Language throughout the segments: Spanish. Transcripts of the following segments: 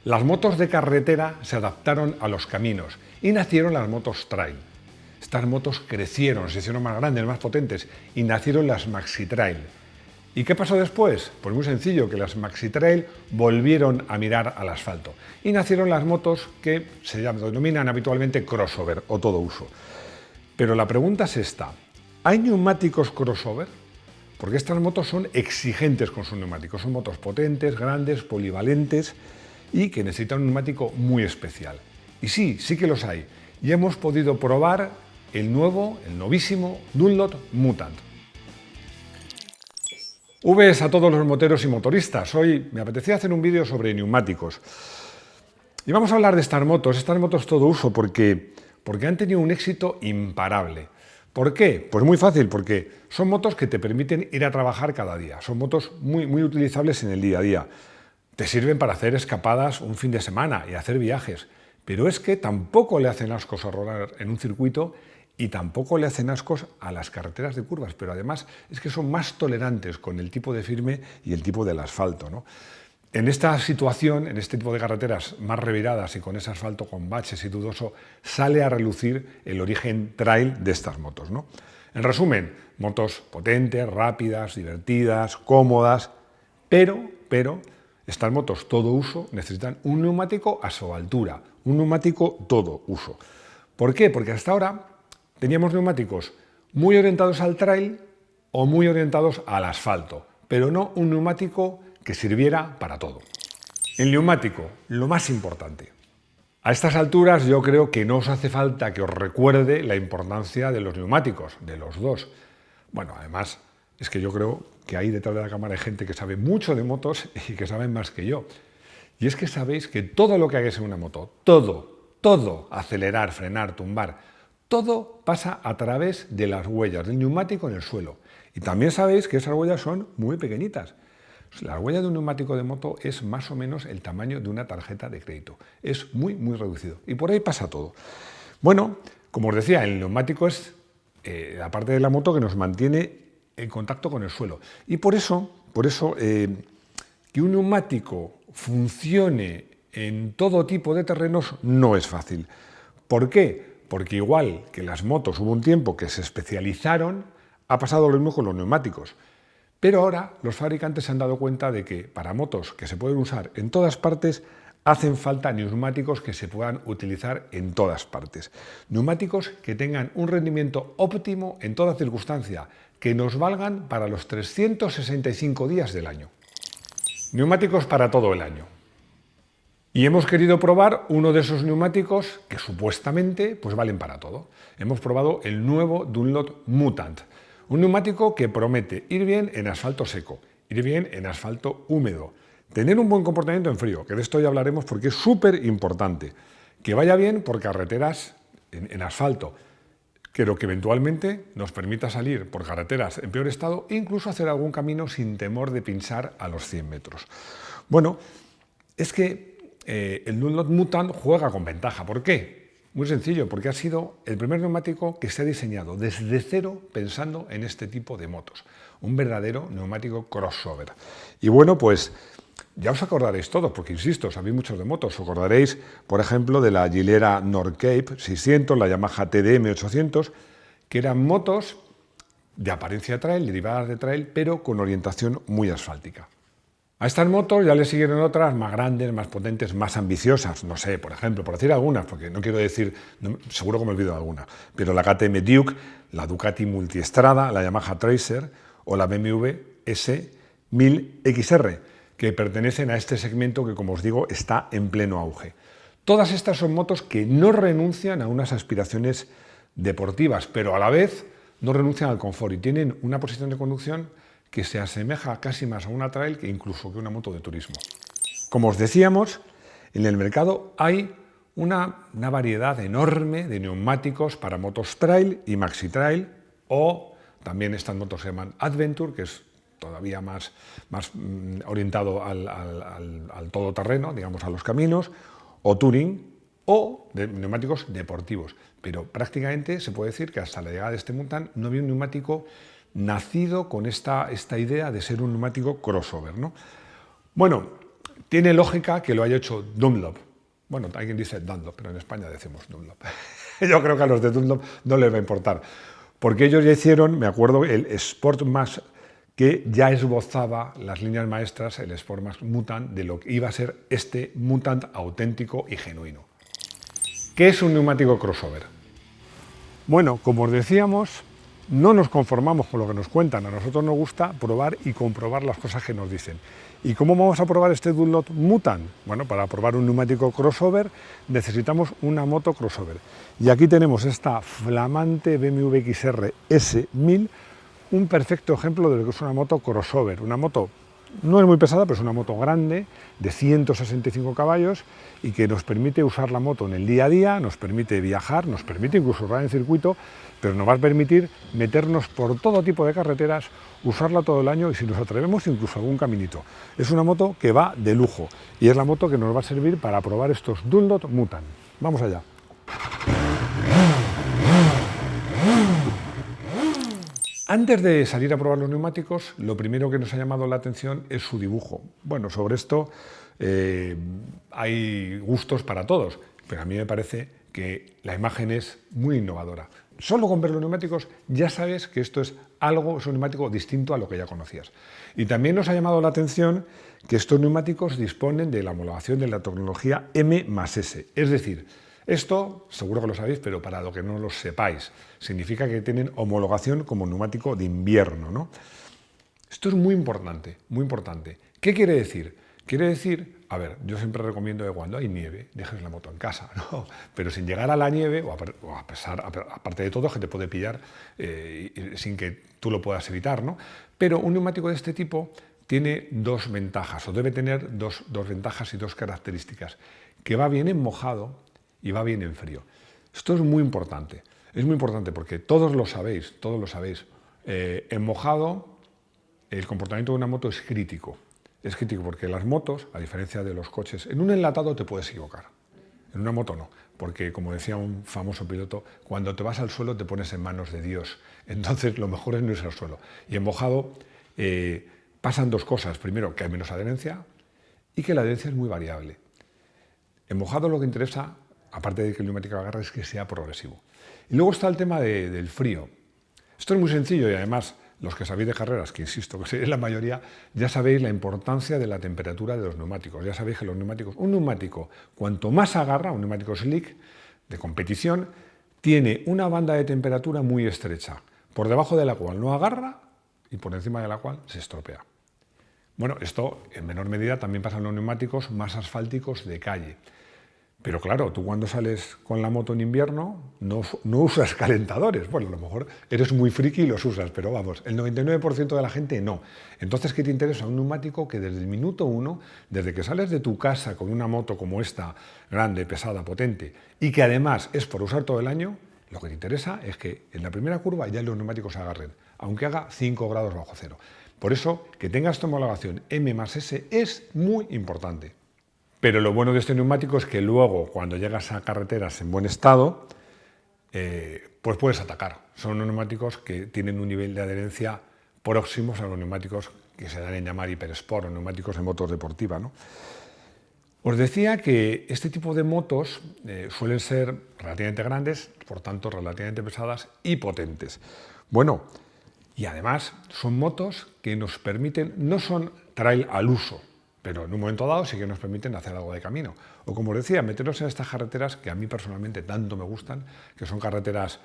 Las motos de carretera se adaptaron a los caminos y nacieron las motos trail. Estas motos crecieron, se hicieron más grandes, más potentes y nacieron las maxi trail. ¿Y qué pasó después? Pues muy sencillo, que las maxi trail volvieron a mirar al asfalto y nacieron las motos que se denominan habitualmente crossover o todo uso. Pero la pregunta es esta: ¿hay neumáticos crossover? Porque estas motos son exigentes con sus neumáticos, son motos potentes, grandes, polivalentes y que necesitan un neumático muy especial. Y sí, sí que los hay. Y hemos podido probar el novísimo Dunlop Mutant. Vs a todos los moteros y motoristas. Hoy me apetecía hacer un vídeo sobre neumáticos. Y vamos a hablar de estas motos todo uso, porque han tenido un éxito imparable. ¿Por qué? Pues muy fácil, porque son motos que te permiten ir a trabajar cada día. Son motos muy utilizables en el día a día. Te sirven para hacer escapadas un fin de semana y hacer viajes. Pero es que tampoco le hacen ascos a rodar en un circuito y tampoco le hacen ascos a las carreteras de curvas. Pero además es que son más tolerantes con el tipo de firme y el tipo del asfalto, ¿no? En esta situación, en este tipo de carreteras más reviradas y con ese asfalto con baches y dudoso, sale a relucir el origen trail de estas motos, ¿no? En resumen, motos potentes, rápidas, divertidas, cómodas, pero estas motos todo uso necesitan un neumático a su altura, un neumático todo uso. ¿Por qué? Porque hasta ahora teníamos neumáticos muy orientados al trail o muy orientados al asfalto, pero no un neumático que sirviera para todo. El neumático, lo más importante. A estas alturas yo creo que no os hace falta que os recuerde la importancia de los neumáticos, de los dos. Bueno, además es que yo creo que ahí detrás de la cámara hay gente que sabe mucho de motos y que saben más que yo. Y es que sabéis que todo lo que hagáis en una moto, todo, acelerar, frenar, tumbar, todo pasa a través de las huellas del neumático en el suelo. Y también sabéis que esas huellas son muy pequeñitas. La huella de un neumático de moto es más o menos el tamaño de una tarjeta de crédito. Es muy reducido. Y por ahí pasa todo. Bueno, como os decía, el neumático es la parte de la moto que nos mantiene en contacto con el suelo. Y por eso que un neumático funcione en todo tipo de terrenos no es fácil. ¿Por qué? Porque igual que las motos hubo un tiempo que se especializaron, ha pasado lo mismo con los neumáticos. Pero ahora los fabricantes se han dado cuenta de que para motos que se pueden usar en todas partes, hacen falta neumáticos que se puedan utilizar en todas partes. Neumáticos que tengan un rendimiento óptimo en toda circunstancia, que nos valgan para los 365 días del año. Neumáticos para todo el año. Y hemos querido probar uno de esos neumáticos que supuestamente pues valen para todo. Hemos probado el nuevo Dunlop Mutant. Un neumático que promete ir bien en asfalto seco, ir bien en asfalto húmedo, tener un buen comportamiento en frío, que de esto ya hablaremos porque es súper importante, que vaya bien por carreteras en asfalto, pero que eventualmente nos permita salir por carreteras en peor estado e incluso hacer algún camino sin temor de pinchar a los 100 metros. Bueno, es que el Dunlop Mutant juega con ventaja. ¿Por qué? Muy sencillo, porque ha sido el primer neumático que se ha diseñado desde cero pensando en este tipo de motos. Un verdadero neumático crossover. Y bueno, pues ya os acordaréis todos, porque insisto, sabéis muchos de motos. Os acordaréis, por ejemplo, de la Gilera Nordcape 600, la Yamaha TDM 800, que eran motos de apariencia trail, derivadas de trail, pero con orientación muy asfáltica. A estas motos ya le siguieron otras más grandes, más potentes, más ambiciosas. No sé, por ejemplo, por decir algunas, porque no quiero decir, seguro que me olvido de alguna, pero la KTM Duke, la Ducati Multiestrada, la Yamaha Tracer o la BMW S1000XR, que pertenecen a este segmento que, como os digo, está en pleno auge. Todas estas son motos que no renuncian a unas aspiraciones deportivas, pero a la vez no renuncian al confort y tienen una posición de conducción que se asemeja casi más a una trail que incluso que una moto de turismo. Como os decíamos, en el mercado hay una variedad enorme de neumáticos para motos trail y maxi trail, o también estas motos se llaman Adventure, que es todavía más orientado al todoterreno, digamos a los caminos, o Touring, o de neumáticos deportivos. Pero prácticamente se puede decir que hasta la llegada de este Mutant no había un neumático nacido con esta idea de ser un neumático crossover, ¿no? Bueno, Tiene lógica que lo haya hecho Dunlop. Bueno, alguien dice Dunlop, pero en España decimos Dunlop. Yo creo que a los de Dunlop no les va a importar, porque ellos ya hicieron, me acuerdo, el Sportmax, que ya esbozaba las líneas maestras, el Sportmax Mutant, de lo que iba a ser este Mutant auténtico y genuino. ¿Qué es un neumático crossover? Bueno, como os decíamos, no nos conformamos con lo que nos cuentan, a nosotros nos gusta probar y comprobar las cosas que nos dicen. ¿Y cómo vamos a probar este Dunlop Mutant? Bueno, para probar un neumático crossover necesitamos una moto crossover. Y aquí tenemos esta flamante BMW XR S1000, un perfecto ejemplo de lo que es una moto crossover. Una moto no es muy pesada, pero es una moto grande, de 165 caballos, y que nos permite usar la moto en el día a día, nos permite viajar, nos permite incluso rodar en circuito, pero nos va a permitir meternos por todo tipo de carreteras, usarla todo el año y, si nos atrevemos, incluso algún caminito. Es una moto que va de lujo y es la moto que nos va a servir para probar estos Dunlop Mutant. Vamos allá. Antes de salir a probar los neumáticos, lo primero que nos ha llamado la atención es su dibujo. Bueno, sobre esto hay gustos para todos, pero a mí me parece que la imagen es muy innovadora. Solo con ver los neumáticos ya sabes que esto es un neumático distinto a lo que ya conocías. Y también nos ha llamado la atención que estos neumáticos disponen de la homologación de la tecnología M+S, es decir, esto seguro que lo sabéis, pero para lo que no lo sepáis, significa que tienen homologación como neumático de invierno, ¿no? Esto es muy importante, muy importante. ¿Qué quiere decir? Quiere decir, a ver, yo siempre recomiendo que cuando hay nieve dejes la moto en casa, ¿no? Pero sin llegar a la nieve, aparte de todo, que te puede pillar sin que tú lo puedas evitar, ¿no? Pero un neumático de este tipo tiene dos ventajas, o debe tener dos ventajas y dos características, que va bien en mojado y va bien en frío. Esto es muy importante porque todos lo sabéis, en mojado el comportamiento de una moto es crítico porque las motos, a diferencia de los coches, en un enlatado te puedes equivocar, en una moto no, porque como decía un famoso piloto, cuando te vas al suelo te pones en manos de Dios, entonces lo mejor es no irse al suelo. Y en mojado pasan dos cosas, primero que hay menos adherencia y que la adherencia es muy variable. En mojado lo que interesa, aparte de que el neumático agarre, es que sea progresivo. Y luego está el tema del frío. Esto es muy sencillo y además los que sabéis de carreras, que insisto que sois la mayoría, ya sabéis la importancia de la temperatura de los neumáticos. Ya sabéis que los neumáticos, un neumático cuanto más agarra, un neumático slick de competición, tiene una banda de temperatura muy estrecha, por debajo de la cual no agarra y por encima de la cual se estropea. Bueno, esto en menor medida también pasa en los neumáticos más asfálticos de calle. Pero claro, tú cuando sales con la moto en invierno no usas calentadores. Bueno, a lo mejor eres muy friki y los usas, pero vamos, el 99% de la gente no. Entonces, ¿qué te interesa? Un neumático que desde el minuto uno, desde que sales de tu casa con una moto como esta, grande, pesada, potente, y que además es por usar todo el año, lo que te interesa es que en la primera curva ya los neumáticos se agarren, aunque haga 5 grados bajo cero. Por eso, que tengas esta homologación M+S es muy importante. Pero lo bueno de este neumático es que luego, cuando llegas a carreteras en buen estado, pues puedes atacar. Son unos neumáticos que tienen un nivel de adherencia próximos a los neumáticos que se dan en llamar hipersport o neumáticos de motos deportivas, ¿no? Os decía que este tipo de motos suelen ser relativamente grandes, por tanto relativamente pesadas y potentes. Bueno, y además son motos que nos permiten, no son trail al uso, pero en un momento dado sí que nos permiten hacer algo de camino. O como os decía, meternos en estas carreteras que a mí personalmente tanto me gustan, que son carreteras,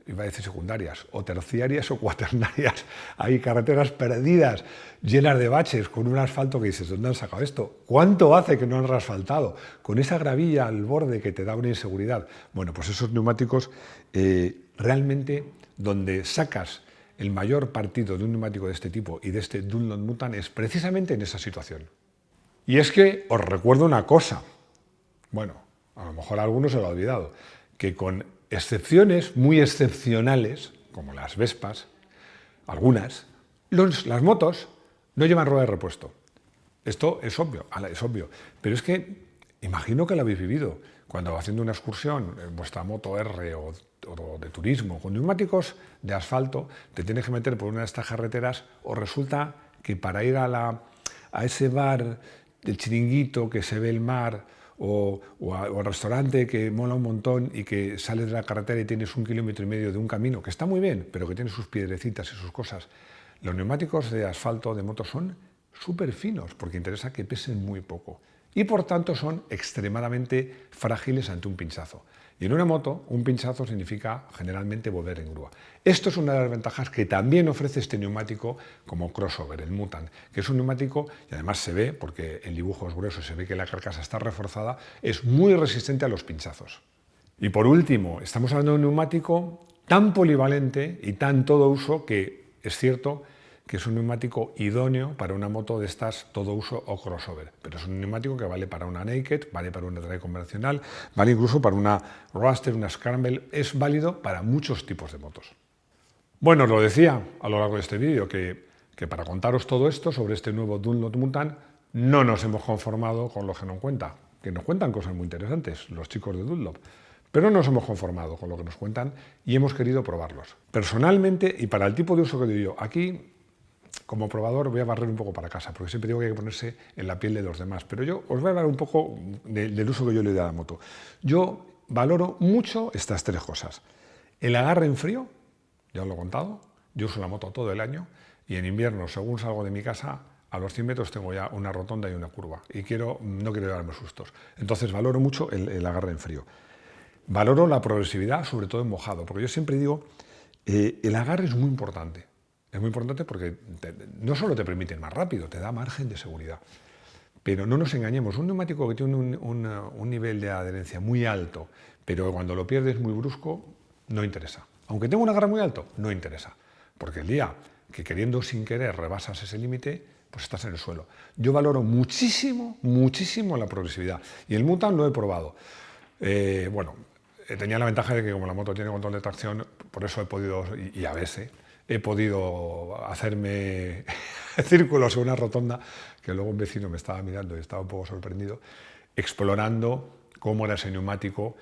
iba a decir secundarias, o terciarias o cuaternarias. Hay carreteras perdidas, llenas de baches, con un asfalto que dices, ¿dónde han sacado esto? ¿Cuánto hace que no han reasfaltado? Con esa gravilla al borde que te da una inseguridad. Bueno, pues esos neumáticos realmente donde sacas el mayor partido de un neumático de este tipo y de este Dunlop Mutant es precisamente en esa situación. Y es que os recuerdo una cosa, bueno, a lo mejor a algunos se lo ha olvidado, que con excepciones muy excepcionales, como las Vespas, algunas, las motos no llevan rueda de repuesto. Esto es obvio, pero es que imagino que lo habéis vivido cuando haciendo una excursión en vuestra moto R o de turismo con neumáticos de asfalto, te tienes que meter por una de estas carreteras o resulta que para ir a ese bar del chiringuito que se ve el mar o al restaurante que mola un montón y que sales de la carretera y tienes 1,5 kilómetros de un camino, que está muy bien, pero que tiene sus piedrecitas y sus cosas. Los neumáticos de asfalto de moto son súper finos porque interesa que pesen muy poco y por tanto son extremadamente frágiles ante un pinchazo. Y en una moto, un pinchazo significa generalmente volver en grúa. Esto es una de las ventajas que también ofrece este neumático como crossover, el Mutant, que es un neumático, y además se ve, porque el dibujo es grueso, se ve que la carcasa está reforzada, es muy resistente a los pinchazos. Y por último, estamos hablando de un neumático tan polivalente y tan todo uso que es cierto que es un neumático idóneo para una moto de estas todo uso o crossover, pero es un neumático que vale para una naked, vale para una trail convencional, vale incluso para una Raster, una Scramble, es válido para muchos tipos de motos. Bueno, os lo decía a lo largo de este vídeo que para contaros todo esto sobre este nuevo Dunlop Mutant no nos hemos conformado con lo que nos cuenta, que nos cuentan cosas muy interesantes los chicos de Dunlop. Pero no nos hemos conformado con lo que nos cuentan y hemos querido probarlos. Personalmente, y para el tipo de uso que doy yo, aquí como probador voy a barrer un poco para casa, porque siempre digo que hay que ponerse en la piel de los demás, pero yo os voy a hablar un poco del uso que yo le doy a la moto. Yo valoro mucho estas tres cosas. El agarre en frío, ya os lo he contado, yo uso la moto todo el año y en invierno, según salgo de mi casa, a los 100 metros tengo ya una rotonda y una curva y no quiero darme sustos. Entonces valoro mucho el agarre en frío. Valoro la progresividad, sobre todo en mojado, porque yo siempre digo, el agarre es muy importante. Es muy importante porque no solo te permite ir más rápido, te da margen de seguridad. Pero no nos engañemos, un neumático que tiene un nivel de adherencia muy alto, pero cuando lo pierdes muy brusco, no interesa. Aunque tenga un agarre muy alto, no interesa. Porque el día que queriendo sin querer rebasas ese límite, pues estás en el suelo. Yo valoro muchísimo, muchísimo la progresividad. Y el Mutant lo he probado. Tenía la ventaja de que como la moto tiene control de tracción, por eso he podido, y ABS, he podido hacerme círculos en una rotonda, que luego un vecino me estaba mirando y estaba un poco sorprendido, explorando cómo era ese neumático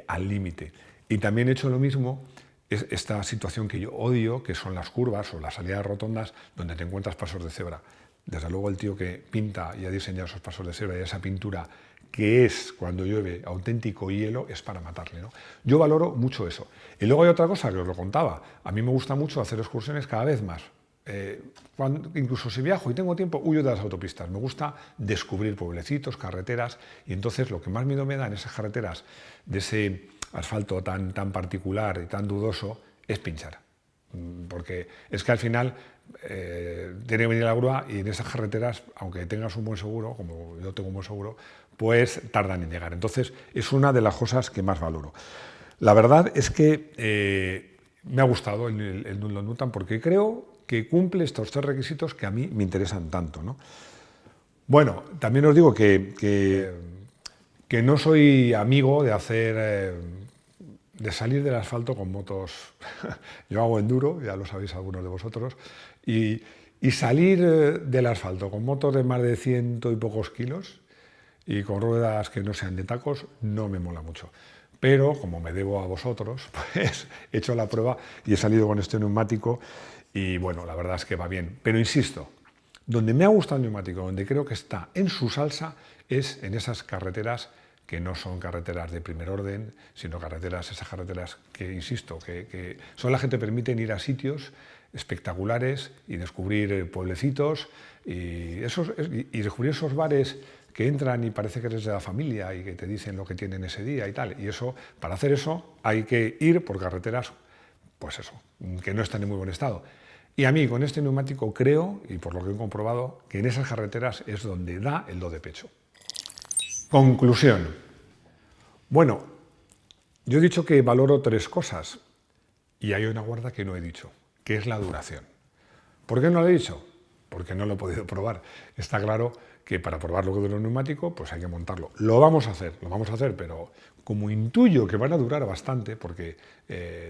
al límite. Y también he hecho lo mismo, esta situación que yo odio, que son las curvas o las salidas rotondas, donde te encuentras pasos de cebra. Desde luego el tío que pinta y ha diseñado esos pasos de cebra y esa pintura que es, cuando llueve, auténtico hielo, es para matarle, ¿no? Yo valoro mucho eso. Y luego hay otra cosa que os lo contaba. A mí me gusta mucho hacer excursiones cada vez más. Incluso si viajo y tengo tiempo, huyo de las autopistas. Me gusta descubrir pueblecitos, carreteras, y entonces lo que más miedo me da en esas carreteras, de ese asfalto tan particular y tan dudoso, es pinchar. Porque es que al final tiene que venir la grúa y en esas carreteras, aunque tengas un buen seguro, como yo tengo un buen seguro, pues tardan en llegar. Entonces es una de las cosas que más valoro. La verdad es que me ha gustado el Dunlop Mutant porque creo que cumple estos tres requisitos que a mí me interesan tanto, ¿no? Bueno, también os digo que no soy amigo de de salir del asfalto con motos. Yo hago enduro, ya lo sabéis algunos de vosotros, y salir del asfalto con motos de más de 100 y pocos kilos y con ruedas que no sean de tacos no me mola mucho. Pero como me debo a vosotros, pues he hecho la prueba y he salido con este neumático y bueno, la verdad es que va bien. Pero insisto, donde me ha gustado el neumático, donde creo que está en su salsa, es en esas carreteras que no son carreteras de primer orden, sino esas carreteras que, insisto, que son las que te permiten ir a sitios espectaculares y descubrir pueblecitos y descubrir esos bares que entran y parece que eres de la familia y que te dicen lo que tienen ese día y tal. Y eso, para hacer eso, hay que ir por carreteras, pues eso, que no están en muy buen estado. Y a mí, con este neumático, creo, y por lo que he comprobado, que en esas carreteras es donde da el do de pecho. Conclusión. Bueno, yo he dicho que valoro tres cosas y hay una guarda que no he dicho, que es la duración. ¿Por qué no lo he dicho? Porque no lo he podido probar. Está claro que para probar lo que dura un neumático, pues hay que montarlo. Lo vamos a hacer, pero como intuyo que van a durar bastante, porque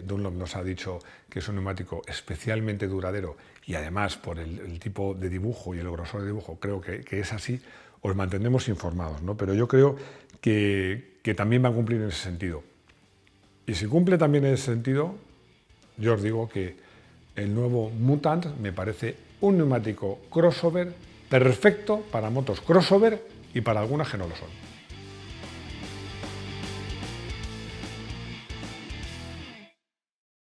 Dunlop nos ha dicho que es un neumático especialmente duradero y además por el tipo de dibujo y el grosor de dibujo, creo que es así, os mantendremos informados, ¿no? Pero yo creo que también va a cumplir en ese sentido. Y si cumple también en ese sentido, yo os digo que el nuevo Mutant me parece un neumático crossover Perfecto para motos crossover y para algunas que no lo son.